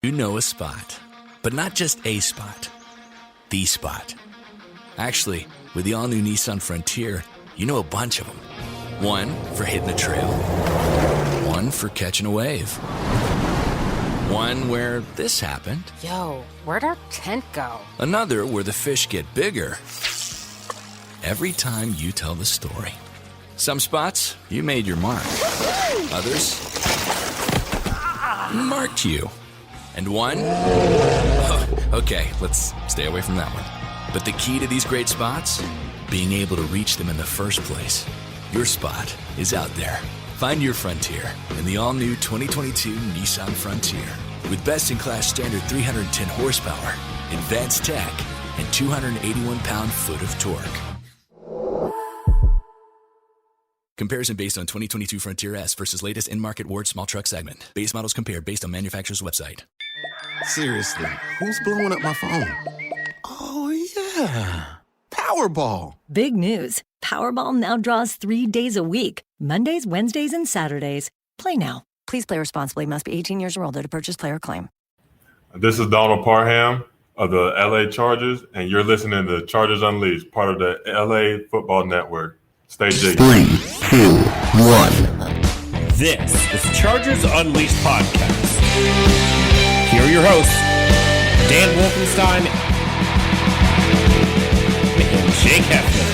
You know a spot, but not just a spot, the spot. Actually, with the all-new Nissan Frontier, you know a bunch of them. One for hitting the trail. One for catching a wave. One where this happened. Yo, where'd our tent go? Another where the fish get bigger every time you tell the story. Some spots, you made your mark. Others marked you. And one? Oh, okay, let's stay away from that one. But the key to these great spots? Being able to reach them in the first place. Your spot is out there. Find your frontier in the all-new 2022 Nissan Frontier. With best-in-class standard 310 horsepower, advanced tech, and 281-pound-foot of torque. Comparison based on 2022 Frontier S versus latest in-market Ward small truck segment. Base models compared based on manufacturer's website. Seriously, who's blowing up my phone? Oh, yeah. Powerball. Big news. Powerball now draws 3 days a week. Mondays, Wednesdays, and Saturdays. Play now. Please play responsibly. Must be 18 years or older to purchase player claim. This is Donald Parham of the LA Chargers, and you're listening to Chargers Unleashed, part of the LA Football Network. Stay jiggy. 3, 2, 1. This is Chargers Unleashed podcast. Here are your hosts, Dan Wolkenstein and Jake Hefner.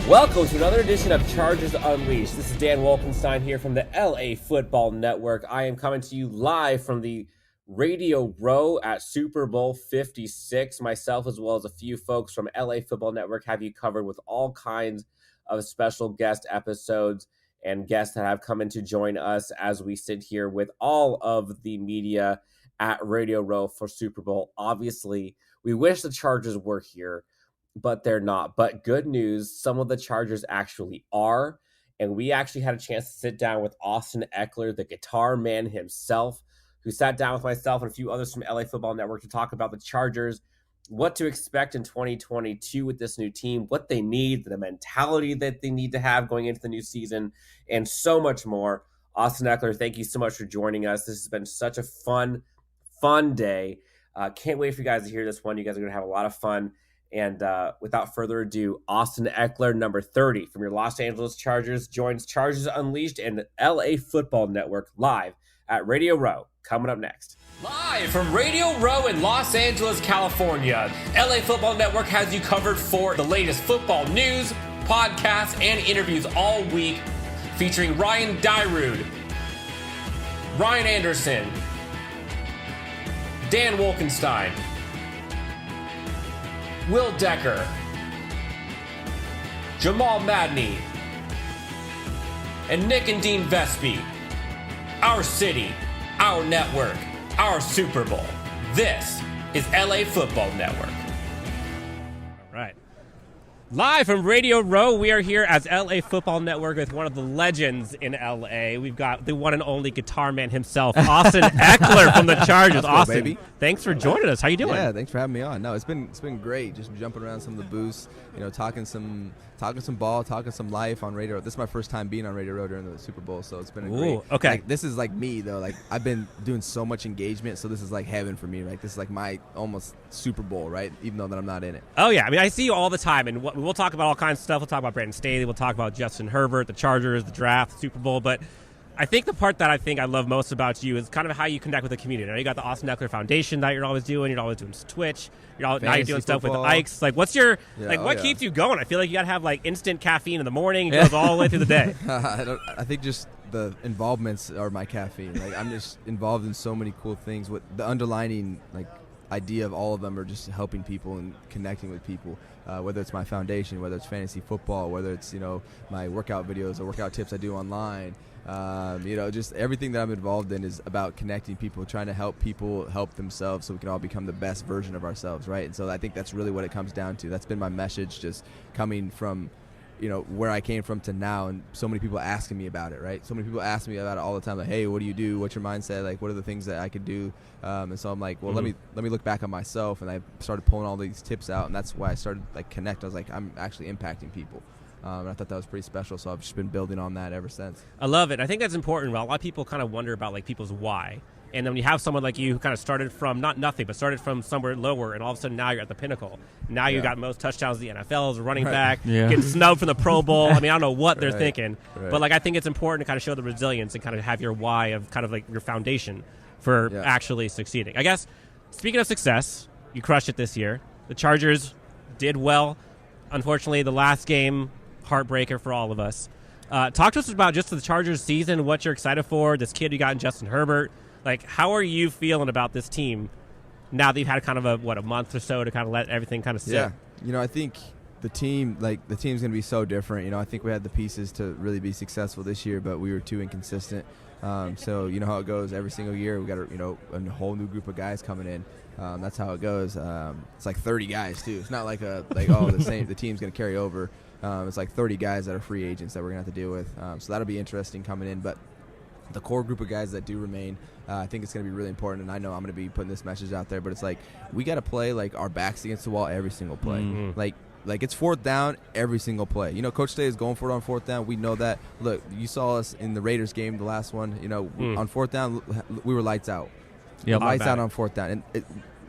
Welcome to another edition of Chargers Unleashed. This is Dan Wolkenstein here from the LA Football Network. I am coming to you live from the Radio Row at Super Bowl 56. Myself, as well as a few folks from LA Football Network, have you covered with all kinds of special guest episodes and guests that have come in to join us as we sit here with all of the media at Radio Row for Super Bowl. Obviously, we wish the Chargers were here, but they're not. But good news, some of the Chargers actually are, and we actually had a chance to sit down with Austin Ekeler, the guitar man himself, who sat down with myself and a few others from LA Football Network to talk about the Chargers, what to expect in 2022 with this new team, what they need, the mentality that they need to have going into the new season, and so much more. Austin Ekeler, thank you so much for joining us. This has been such a fun day. Can't wait for you guys to hear this one. You guys are going to have a lot of fun. And without further ado, Austin Ekeler, number 30 from your Los Angeles Chargers, joins Chargers Unleashed and LA Football Network live at Radio Row. Coming up next. Live from Radio Row in Los Angeles, California, LA Football Network has you covered for the latest football news, podcasts, and interviews all week, featuring Ryan Dyrud, Ryan Anderson, Dan Wolkenstein, Will Decker, Jamal Madney, and Nick and Dean Vespi. Our city, our network, our Super Bowl. This is LA Football Network. All right. Live from Radio Row, we are here as LA Football Network with one of the legends in LA. We've got the one and only guitar man himself, Austin Ekeler from the Chargers. Austin, baby. Thanks for joining us. How you doing? Yeah, thanks for having me on. No, it's been great. Just jumping around some of the booths, talking some ball, talking some life on Radio Row. This is my first time being on Radio Row during the Super Bowl, so it's been great. Okay. This is like me though. Like I've been doing so much engagement, so this is like heaven for me. Like this is like my almost Super Bowl, right? Even though that I'm not in it. Oh yeah, I mean I see you all the time, and we'll talk about all kinds of stuff. We'll talk about Brandon Staley. We'll talk about Justin Herbert, the Chargers, the draft, the Super Bowl. But I think the part that I love most about you is kind of how you connect with the community. Now you got the Austin Ekeler Foundation that you're always doing. You're always doing Twitch. Now you're doing stuff with the Ikes. Like, what's your what keeps you going? I feel like you got to have like instant caffeine in the morning. It goes all the way through the day. I think just the involvements are my caffeine. Like I'm just involved in so many cool things. With the underlining idea of all of them are just helping people and connecting with people. Whether it's my foundation, whether it's fantasy football, whether it's my workout videos or workout tips I do online. Just everything that I'm involved in is about connecting people, trying to help people help themselves so we can all become the best version of ourselves, right? And so I think that's really what it comes down to. That's been my message, just coming from where I came from to now, and so many people asking me about it, right? So many people ask me about it all the time, like, hey, what do you do? What's your mindset? Like, what are the things that I could do? And so I'm like, well, let me look back on myself, and I started pulling all these tips out, and that's why I started connect. I was like, I'm actually impacting people. And I thought that was pretty special, so I've just been building on that ever since. I love it. I think that's important. A lot of people kind of wonder about like people's why. And then when you have someone like you who kind of started from not nothing, but started from somewhere lower, and all of a sudden now you're at the pinnacle. Now you got most touchdowns in the NFL as a running back, getting snubbed from the Pro Bowl. I mean, I don't know what they're thinking, but like I think it's important to kind of show the resilience and kind of have your why of kind of like your foundation for actually succeeding. I guess, speaking of success, you crushed it this year. The Chargers did well. Unfortunately, the last game, heartbreaker for all of us. Talk to us about just the Chargers season, what you're excited for, this kid you got in Justin Herbert. Like, how are you feeling about this team now that you've had kind of a month or so to kind of let everything kind of sit? Yeah, I think the team's going to be so different. I think we had the pieces to really be successful this year, but we were too inconsistent. So you know how it goes every single year. We got a whole new group of guys coming in. That's how it goes. It's like 30 guys too. It's not like the team's going to carry over. It's like 30 guys that are free agents that we're going to have to deal with. So that'll be interesting coming in. But the core group of guys that do remain, I think it's going to be really important, and I know I'm going to be putting this message out there, but it's like we got to play like our backs against the wall every single play. Mm-hmm. Like it's fourth down every single play. Coach Staley is going for it on fourth down. We know that. Look, you saw us in the Raiders game, the last one. On fourth down, we were lights out. Lights out on fourth down. And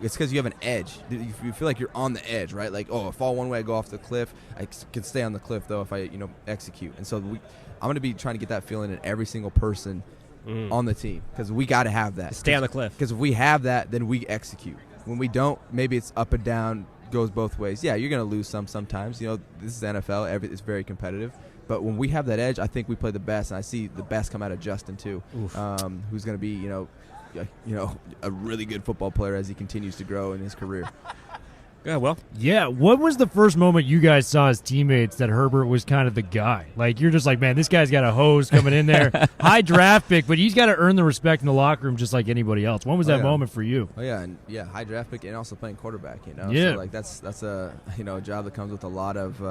it's because you have an edge. You feel like you're on the edge, right? Like, I fall one way, I go off the cliff. I can stay on the cliff, though, if I execute. And so I'm going to be trying to get that feeling in every single person on the team, because we got to have that. Stay on the cliff. Because if we have that, then we execute. When we don't, maybe it's up and down, goes both ways. Yeah, you're going to lose sometimes. This is the NFL. It's very competitive. But when we have that edge, I think we play the best, and I see the best come out of Justin too, who's going to be a really good football player as he continues to grow in his career. Yeah, what was the first moment you guys saw as teammates that Herbert was kind of the guy? Like, you're just like, man, this guy's got a hose coming in there. High draft pick, but he's got to earn the respect in the locker room just like anybody else. When was that moment for you? High draft pick and also playing quarterback, Yeah. So, like, that's a, a job that comes with a lot of,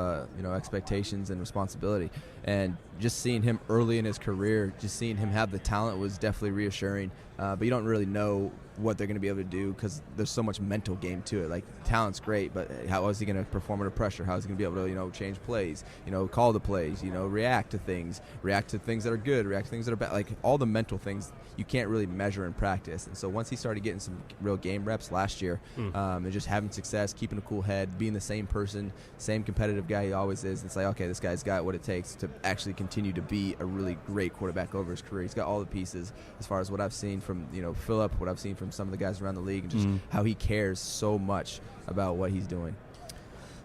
expectations and responsibility. And just seeing him early in his career, just seeing him have the talent was definitely reassuring. But you don't really know what they're going to be able to do because there's so much mental game to it. Like, talent's great, but how is he going to perform under pressure? How is he going to be able to, change plays, call the plays, react to things that are good, react to things that are bad. Like, all the mental things you can't really measure in practice. And so once he started getting some real game reps last year, and just having success, keeping a cool head, being the same person, same competitive guy he always is, it's like, okay, this guy's got what it takes to actually continue to be a really great quarterback over his career. He's got all the pieces as far as what I've seen from, Phillip, what I've seen from some of the guys around the league, and just how he cares so much about what he's doing.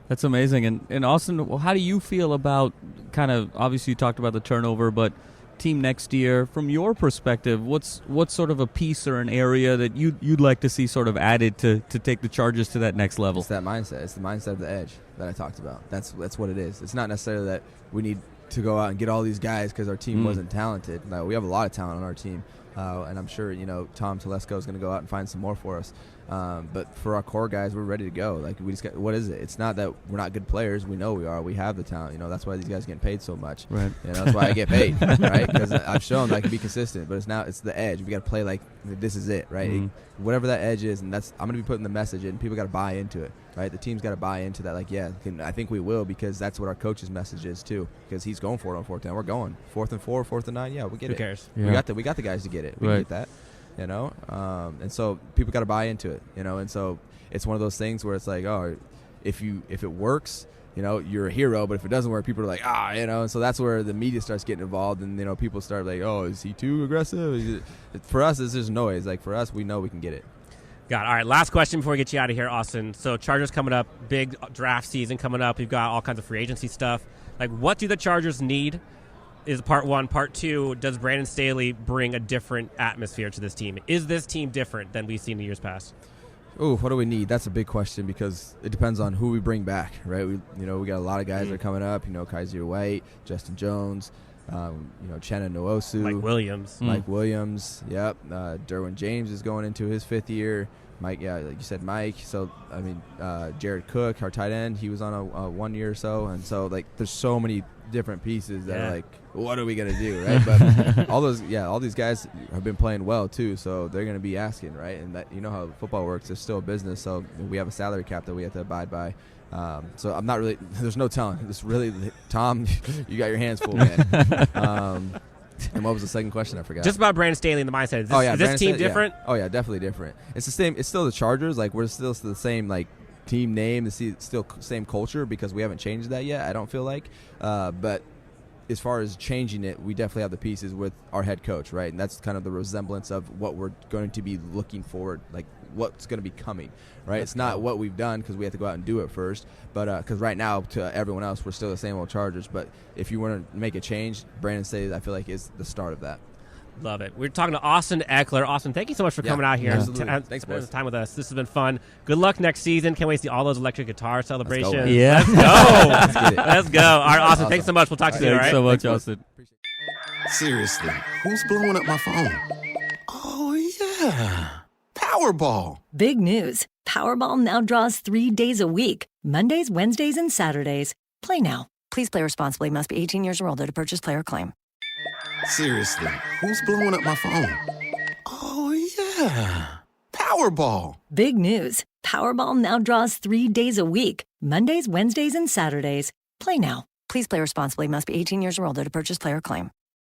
That's amazing. And Austin, how do you feel about kind of, obviously you talked about the turnover, but team next year, from your perspective, what's sort of a piece or an area that you'd like to see sort of added to take the Chargers to that next level? It's that mindset. It's the mindset of the edge that I talked about. That's what it is. It's not necessarily that we need to go out and get all these guys because our team wasn't talented. No, we have a lot of talent on our team. And I'm sure, Tom Telesco is going to go out and find some more for us. But for our core guys, we're ready to go. Like, we just got, what is it? It's not that we're not good players. We know we are. We have the talent. That's why these guys are getting paid so much. Right. That's why I get paid, right? Because I've shown that I can be consistent. But it's the edge. We got to play like this is it, right? Whatever that edge is, and I'm going to be putting the message in. People got to buy into it, right? The team's got to buy into that. Like, I think we will, because that's what our coach's message is too. Because he's going for it on fourth down. We're going 4th and 4, 4th and 9. Yeah, we get it. Who cares? Yeah. We got the guys to get it. We get that. And so people got to buy into it, and so it's one of those things where it's like, if it works, you're a hero, but if it doesn't work, people are like, and so that's where the media starts getting involved, and people start like, is he too aggressive? For us, it's just noise. Like, for us, we know we can get it. Got it. All right, last question before we get you out of here, Austin. So Chargers coming up, big draft season coming up. You've got all kinds of free agency stuff. Like, what do the Chargers need? Is part one. Part two, does Brandon Staley bring a different atmosphere to this team? Is this team different than we've seen in years past? What do we need? That's a big question, because it depends on who we bring back, right? We got a lot of guys that are coming up. Kaiser White, Justin Jones, Chenna Nwosu, Mike Williams. Yep. Derwin James is going into his 5th year. Mike, like you said, Mike. So, Jared Cook, our tight end, he was on a 1 year or so. And so, like, there's so many different pieces that are like, what are we going to do, right? But all these guys have been playing well, too. So they're going to be asking, right? And that, how football works. It's still a business. So we have a salary cap that we have to abide by. So I'm not really. There's no telling. It's really Tom. You got your hands full, man. And what was the second question? I forgot. Just about Brandon Staley and the mindset. Is this team different? Yeah. Oh yeah, definitely different. It's the same. It's still the Chargers. Like we're still the same like team name. It's still same culture because we haven't changed that yet. I don't feel like. But as far as changing it, we definitely have the pieces with our head coach, right? And that's kind of the resemblance of what we're going to be looking forward, like what's going to be coming, right? It's not what we've done because we have to go out and do it first, but because right now to everyone else, we're still the same old Chargers. But if you want to make a change, Brandon Staley, I feel like is the start of that. Love it. We're talking to Austin Ekeler. Austin, thank you so much for coming out here and Thanks, spending boys. time with us. This has been fun. Good luck next season. Can't wait to see all those electric guitar celebrations. Let's go, Yeah. Let's go. Let's get it. Let's go. All right, Austin, thanks so much. We'll talk to you soon, all Thanks right? so much, Thanks, boys. Austin. Seriously, who's blowing up my phone? Oh, yeah. Powerball. Big news. Powerball now draws 3 days a week, Mondays, Wednesdays, and Saturdays. Play now. Please play responsibly. Must be 18 years or older to purchase player claim. Seriously, who's blowing up my phone? Oh, yeah. Powerball. Big news. Powerball now draws 3 days a week, Mondays, Wednesdays, and Saturdays. Play now. Please play responsibly. Must be 18 years or older to purchase player claim.